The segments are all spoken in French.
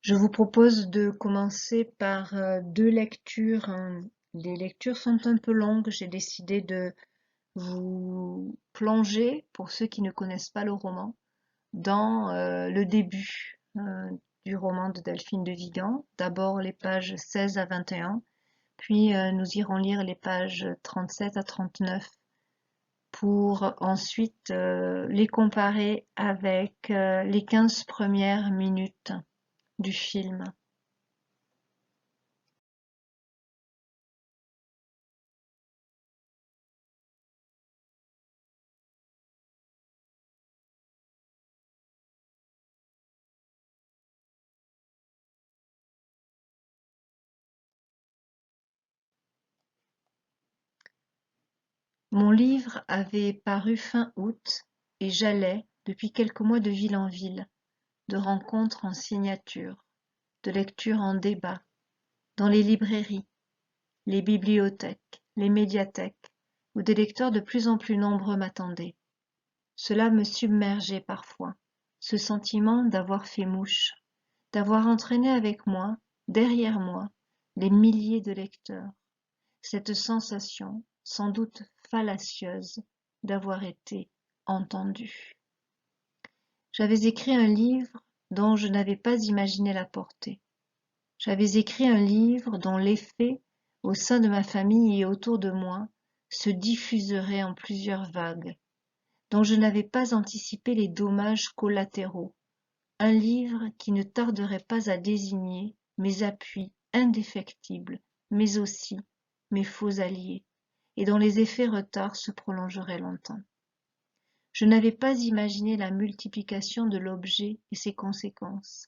Je vous propose de commencer par deux lectures. Les lectures sont un peu longues. J'ai décidé de vous plonger, pour ceux qui ne connaissent pas le roman, dans le début du roman de Delphine de Vigan. D'abord les pages 16 à 21, puis nous irons lire les pages 37 à 39 pour ensuite les comparer avec les 15 premières minutes du film. Mon livre avait paru fin août et j'allais, depuis quelques mois, de ville en ville, de rencontre en signature, de lecture en débat, dans les librairies, les bibliothèques, les médiathèques, où des lecteurs de plus en plus nombreux m'attendaient. Cela me submergeait parfois, ce sentiment d'avoir fait mouche, d'avoir entraîné avec moi, derrière moi, les milliers de lecteurs. Cette sensation, sans doute fallacieuse, d'avoir été entendue. J'avais écrit un livre dont je n'avais pas imaginé la portée. J'avais écrit un livre dont l'effet, au sein de ma famille et autour de moi, se diffuserait en plusieurs vagues, dont je n'avais pas anticipé les dommages collatéraux. Un livre qui ne tarderait pas à désigner mes appuis indéfectibles, mais aussi mes faux alliés, et dont les effets retards se prolongeraient longtemps. Je n'avais pas imaginé la multiplication de l'objet et ses conséquences.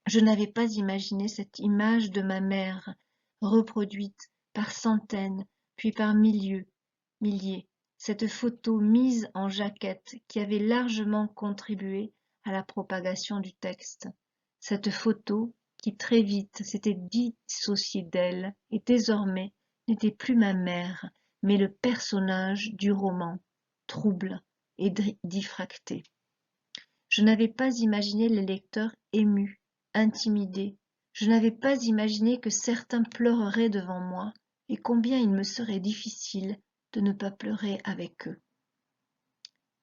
Je n'avais pas imaginé cette image de ma mère, reproduite par centaines, puis par milliers, cette photo mise en jaquette qui avait largement contribué à la propagation du texte. Cette photo qui très vite s'était dissociée d'elle et désormais n'était plus ma mère, mais le personnage du roman, trouble et diffracté. Je n'avais pas imaginé les lecteurs émus, intimidés. Je n'avais pas imaginé que certains pleureraient devant moi et combien il me serait difficile de ne pas pleurer avec eux.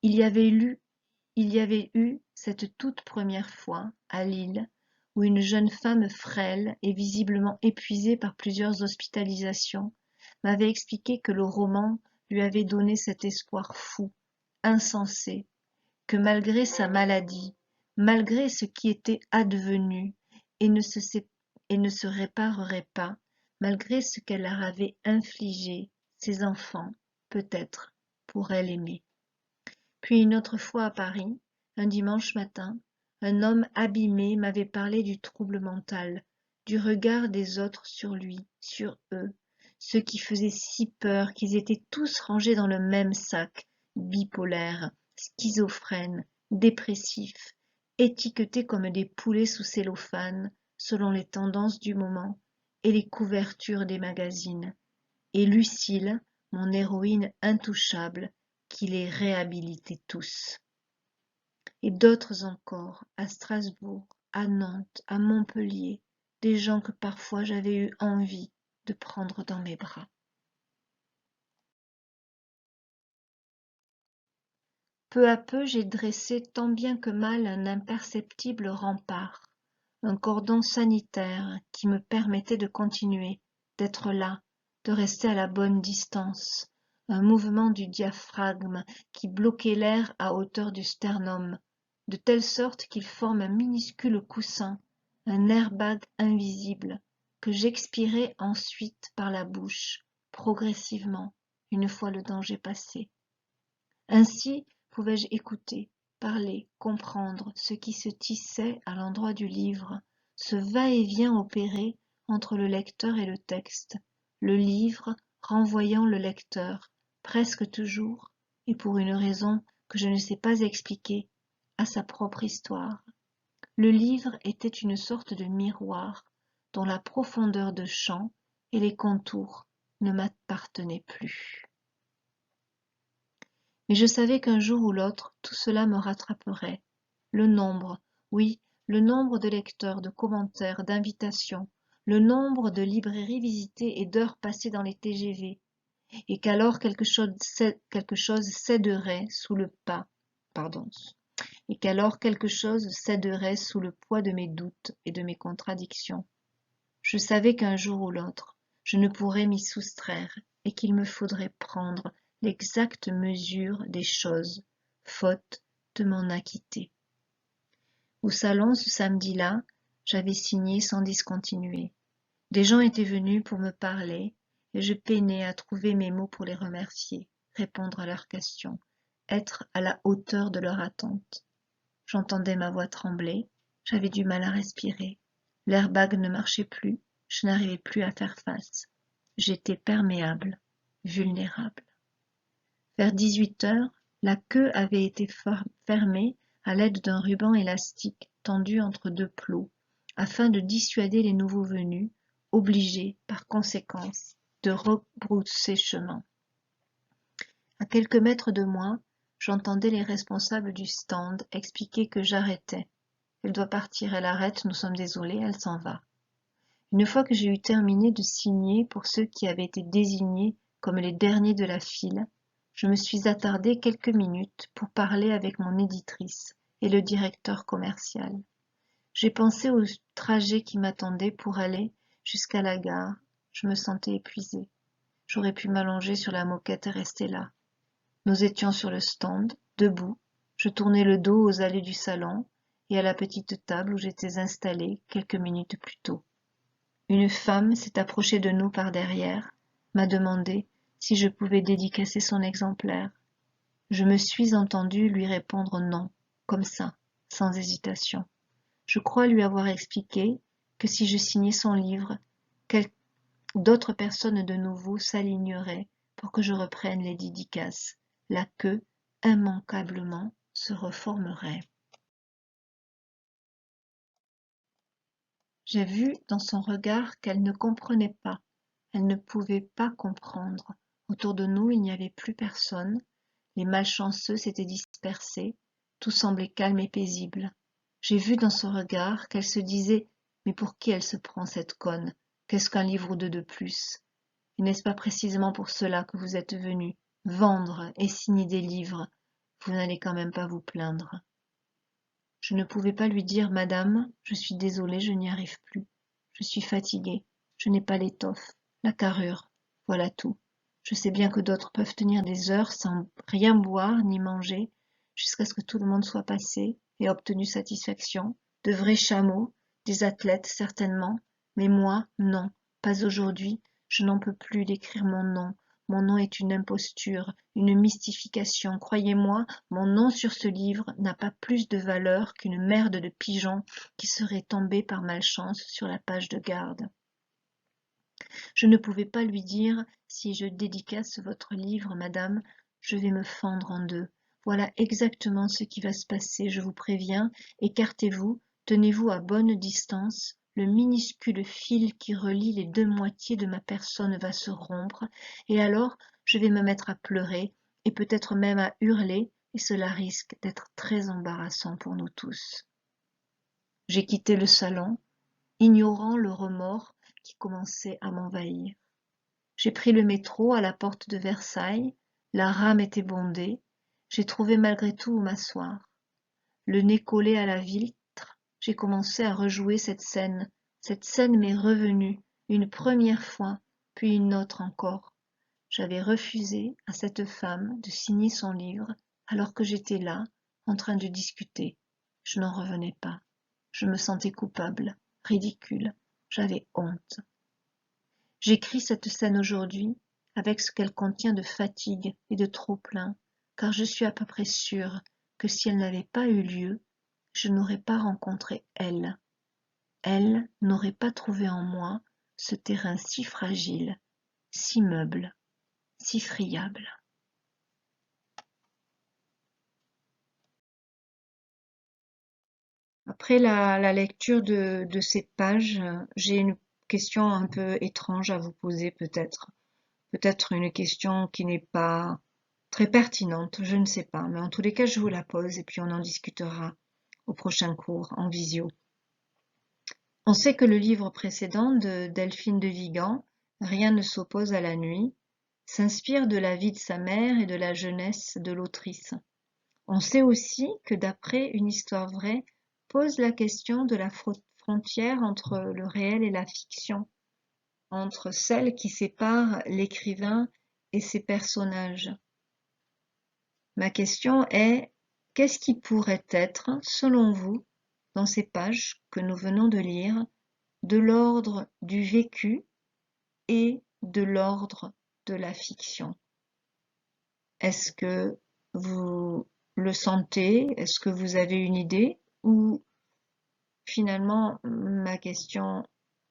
Il y avait eu cette toute première fois, à Lille, où une jeune femme frêle et visiblement épuisée par plusieurs hospitalisations m'avait expliqué que le roman lui avait donné cet espoir fou, insensé, que malgré sa maladie, malgré ce qui était advenu et ne se réparerait pas, malgré ce qu'elle leur avait infligé, ses enfants, peut-être, pourraient l'aimer. Puis une autre fois à Paris, un dimanche matin, un homme abîmé m'avait parlé du trouble mental, du regard des autres sur lui, sur eux, ceux qui faisaient si peur qu'ils étaient tous rangés dans le même sac, bipolaires, schizophrènes, dépressifs, étiquetés comme des poulets sous cellophane, selon les tendances du moment et les couvertures des magazines. Et Lucile, mon héroïne intouchable, qui les réhabilitait tous. Et d'autres encore, à Strasbourg, à Nantes, à Montpellier, des gens que parfois j'avais eu envie de prendre dans mes bras. Peu à peu, j'ai dressé tant bien que mal un imperceptible rempart, un cordon sanitaire qui me permettait de continuer, d'être là, de rester à la bonne distance, un mouvement du diaphragme qui bloquait l'air à hauteur du sternum, de telle sorte qu'il forme un minuscule coussin, un airbag invisible, que j'expirais ensuite par la bouche, progressivement, une fois le danger passé. Ainsi pouvais-je écouter, parler, comprendre ce qui se tissait à l'endroit du livre, ce va-et-vient opéré entre le lecteur et le texte, le livre renvoyant le lecteur, presque toujours, et pour une raison que je ne sais pas expliquer, à sa propre histoire. Le livre était une sorte de miroir dont la profondeur de champ et les contours ne m'appartenaient plus. Mais je savais qu'un jour ou l'autre tout cela me rattraperait. Le nombre, oui, le nombre de lecteurs, de commentaires, d'invitations, le nombre de librairies visitées et d'heures passées dans les TGV, et qu'alors quelque chose céderait sous le pas, pardon, et qu'alors quelque chose céderait sous le poids de mes doutes et de mes contradictions. Je savais qu'un jour ou l'autre, je ne pourrais m'y soustraire et qu'il me faudrait prendre l'exacte mesure des choses, faute de m'en acquitter. Au salon ce samedi-là, j'avais signé sans discontinuer. Des gens étaient venus pour me parler, et je peinais à trouver mes mots pour les remercier, répondre à leurs questions, être à la hauteur de leurs attentes. J'entendais ma voix trembler, j'avais du mal à respirer. L'airbag ne marchait plus, je n'arrivais plus à faire face. J'étais perméable, vulnérable. Vers 18 heures, la queue avait été fermée à l'aide d'un ruban élastique tendu entre deux plots, afin de dissuader les nouveaux venus, obligés, par conséquence, de rebrousser chemin. À quelques mètres de moi, j'entendais les responsables du stand expliquer que j'arrêtais. Elle doit partir, elle arrête, nous sommes désolés, elle s'en va. Une fois que j'ai eu terminé de signer pour ceux qui avaient été désignés comme les derniers de la file, je me suis attardée quelques minutes pour parler avec mon éditrice et le directeur commercial. J'ai pensé au trajet qui m'attendait pour aller jusqu'à la gare. Je me sentais épuisée. J'aurais pu m'allonger sur la moquette et rester là. Nous étions sur le stand, debout. Je tournais le dos aux allées du salon et à la petite table où j'étais installée quelques minutes plus tôt. Une femme s'est approchée de nous par derrière, m'a demandé si je pouvais dédicacer son exemplaire. Je me suis entendue lui répondre non, comme ça, sans hésitation. Je crois lui avoir expliqué que si je signais son livre, d'autres personnes de nouveau s'aligneraient pour que je reprenne les dédicaces. La queue, immanquablement, se reformerait. J'ai vu dans son regard qu'elle ne comprenait pas, elle ne pouvait pas comprendre. Autour de nous, il n'y avait plus personne, les malchanceux s'étaient dispersés, tout semblait calme et paisible. J'ai vu dans son regard qu'elle se disait « Mais pour qui elle se prend, cette conne? Qu'est-ce qu'un livre ou deux de plus? Et n'est-ce pas précisément pour cela que vous êtes venu, vendre et signer des livres? Vous n'allez quand même pas vous plaindre. » Je ne pouvais pas lui dire « Madame, je suis désolée, je n'y arrive plus. Je suis fatiguée, je n'ai pas l'étoffe, la carrure, voilà tout. Je sais bien que d'autres peuvent tenir des heures sans rien boire ni manger, jusqu'à ce que tout le monde soit passé et obtenu satisfaction, de vrais chameaux, des athlètes certainement, mais moi, non, pas aujourd'hui, je n'en peux plus d'écrire mon nom. Mon nom est une imposture, une mystification. Croyez-moi, mon nom sur ce livre n'a pas plus de valeur qu'une merde de pigeon qui serait tombée par malchance sur la page de garde. Je ne pouvais pas lui dire « Si je dédicace votre livre, madame, je vais me fendre en deux. Voilà exactement ce qui va se passer, je vous préviens. Écartez-vous, tenez-vous à bonne distance. Le minuscule fil qui relie les deux moitiés de ma personne va se rompre, et alors je vais me mettre à pleurer, et peut-être même à hurler, et cela risque d'être très embarrassant pour nous tous. » J'ai quitté le salon, ignorant le remords qui commençait à m'envahir. J'ai pris le métro à la porte de Versailles, la rame était bondée, j'ai trouvé malgré tout où m'asseoir. Le nez collé à la vitre, j'ai commencé à rejouer cette scène m'est revenue, une première fois, puis une autre encore. J'avais refusé à cette femme de signer son livre alors que j'étais là, en train de discuter. Je n'en revenais pas. Je me sentais coupable, ridicule, j'avais honte. J'écris cette scène aujourd'hui avec ce qu'elle contient de fatigue et de trop-plein, car je suis à peu près sûre que si elle n'avait pas eu lieu, je n'aurais pas rencontré elle. Elle n'aurait pas trouvé en moi ce terrain si fragile, si meuble, si friable. Après la lecture de ces pages, j'ai une question un peu étrange à vous poser peut-être. Peut-être une question qui n'est pas très pertinente, je ne sais pas. Mais en tous les cas, je vous la pose et puis on en discutera au prochain cours en visio. On sait que le livre précédent de Delphine de Vigan, Rien ne s'oppose à la nuit, s'inspire de la vie de sa mère et de la jeunesse de l'autrice. On sait aussi que d'après une histoire vraie, pose la question de la frontière entre le réel et la fiction, entre celle qui sépare l'écrivain et ses personnages. Ma question est, qu'est-ce qui pourrait être, selon vous, dans ces pages que nous venons de lire, de l'ordre du vécu et de l'ordre de la fiction? Est-ce que vous le sentez? Est-ce que vous avez une idée? Ou finalement, ma question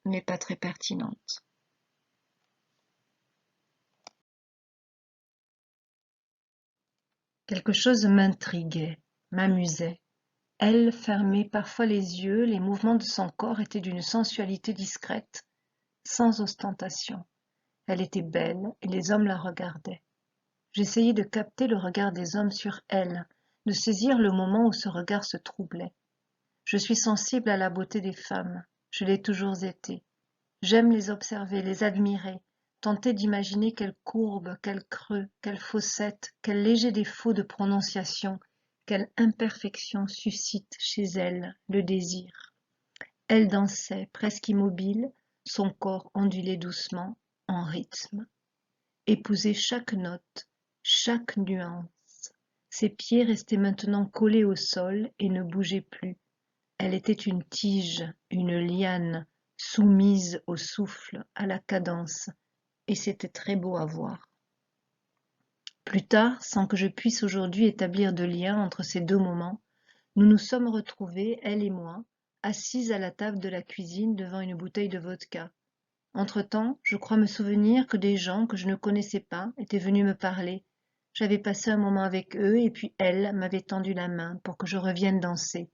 n'est pas très pertinente? Quelque chose m'intriguait, m'amusait. Elle fermait parfois les yeux, les mouvements de son corps étaient d'une sensualité discrète, sans ostentation. Elle était belle et les hommes la regardaient. J'essayais de capter le regard des hommes sur elle, de saisir le moment où ce regard se troublait. Je suis sensible à la beauté des femmes, je l'ai toujours été. J'aime les observer, les admirer, tenter d'imaginer quelle courbe, quel creux, quelle fossette, quel léger défaut de prononciation, quelle imperfection suscite chez elle le désir. Elle dansait, presque immobile, son corps ondulait doucement, en rythme, épousait chaque note, chaque nuance. Ses pieds restaient maintenant collés au sol et ne bougeaient plus. Elle était une tige, une liane, soumise au souffle, à la cadence, et c'était très beau à voir. Plus tard, sans que je puisse aujourd'hui établir de lien entre ces deux moments, nous nous sommes retrouvés, elle et moi, assises à la table de la cuisine devant une bouteille de vodka. Entre-temps, je crois me souvenir que des gens que je ne connaissais pas étaient venus me parler. J'avais passé un moment avec eux et puis elle m'avait tendu la main pour que je revienne danser.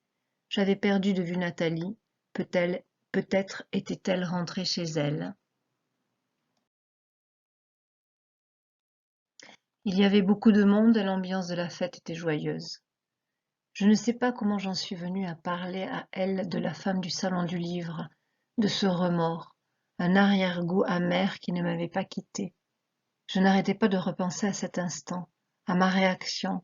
J'avais perdu de vue Nathalie. Peut-être était-elle rentrée chez elle. Il y avait beaucoup de monde et l'ambiance de la fête était joyeuse. Je ne sais pas comment j'en suis venue à parler à elle de la femme du salon du livre, de ce remords, un arrière-goût amer qui ne m'avait pas quittée. Je n'arrêtais pas de repenser à cet instant, à ma réaction.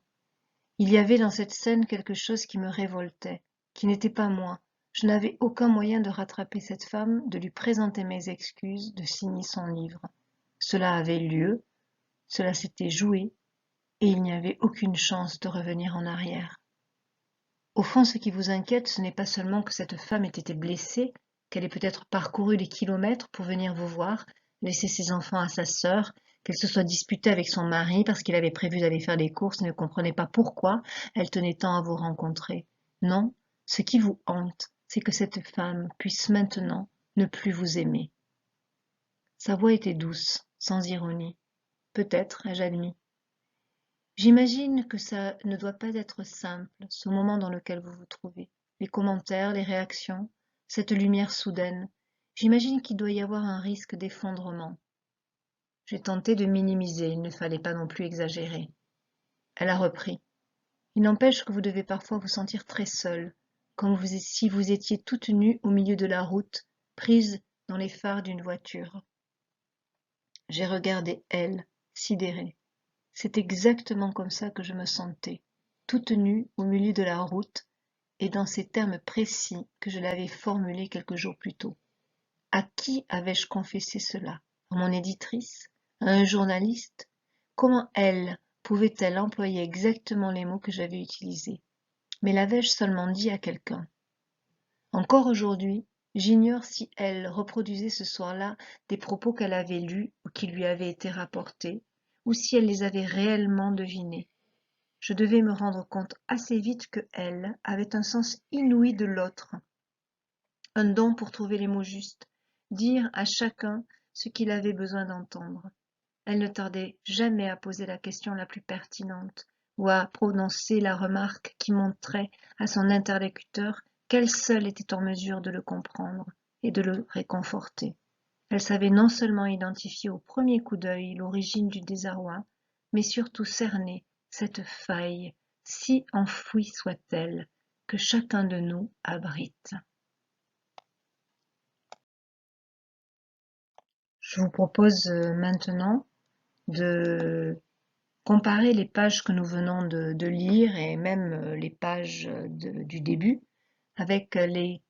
Il y avait dans cette scène quelque chose qui me révoltait, qui n'était pas moi. Je n'avais aucun moyen de rattraper cette femme, de lui présenter mes excuses, de signer son livre. Cela avait lieu, cela s'était joué, et il n'y avait aucune chance de revenir en arrière. Au fond, ce qui vous inquiète, ce n'est pas seulement que cette femme ait été blessée, qu'elle ait peut-être parcouru des kilomètres pour venir vous voir, laisser ses enfants à sa sœur, qu'elle se soit disputée avec son mari parce qu'il avait prévu d'aller faire des courses et ne comprenait pas pourquoi elle tenait tant à vous rencontrer. Non, ce qui vous hante, c'est que cette femme puisse maintenant ne plus vous aimer. Sa voix était douce, sans ironie. Peut-être, ai-je admis. J'imagine que ça ne doit pas être simple, ce moment dans lequel vous vous trouvez. Les commentaires, les réactions, cette lumière soudaine. J'imagine qu'il doit y avoir un risque d'effondrement. J'ai tenté de minimiser, il ne fallait pas non plus exagérer. Elle a repris. Il n'empêche que vous devez parfois vous sentir très seule, comme si vous étiez toute nue au milieu de la route, prise dans les phares d'une voiture. J'ai regardé elle, sidérée. C'est exactement comme ça que je me sentais, toute nue au milieu de la route, et dans ces termes précis que je l'avais formulés quelques jours plus tôt. À qui avais-je confessé cela? À mon éditrice? À un journaliste? Comment elle pouvait-elle employer exactement les mots que j'avais utilisés? Mais l'avais-je seulement dit à quelqu'un? Encore aujourd'hui, j'ignore si elle reproduisait ce soir-là des propos qu'elle avait lus ou qui lui avaient été rapportés, ou si elle les avait réellement devinés. Je devais me rendre compte assez vite que elle avait un sens inouï de l'autre, un don pour trouver les mots justes, dire à chacun ce qu'il avait besoin d'entendre. Elle ne tardait jamais à poser la question la plus pertinente ou à prononcer la remarque qui montrait à son interlocuteur qu'elle seule était en mesure de le comprendre et de le réconforter. Elle savait non seulement identifier au premier coup d'œil l'origine du désarroi, mais surtout cerner cette faille, si enfouie soit-elle, que chacun de nous abrite. Je vous propose maintenant de comparer les pages que nous venons de lire et même les pages du début avec les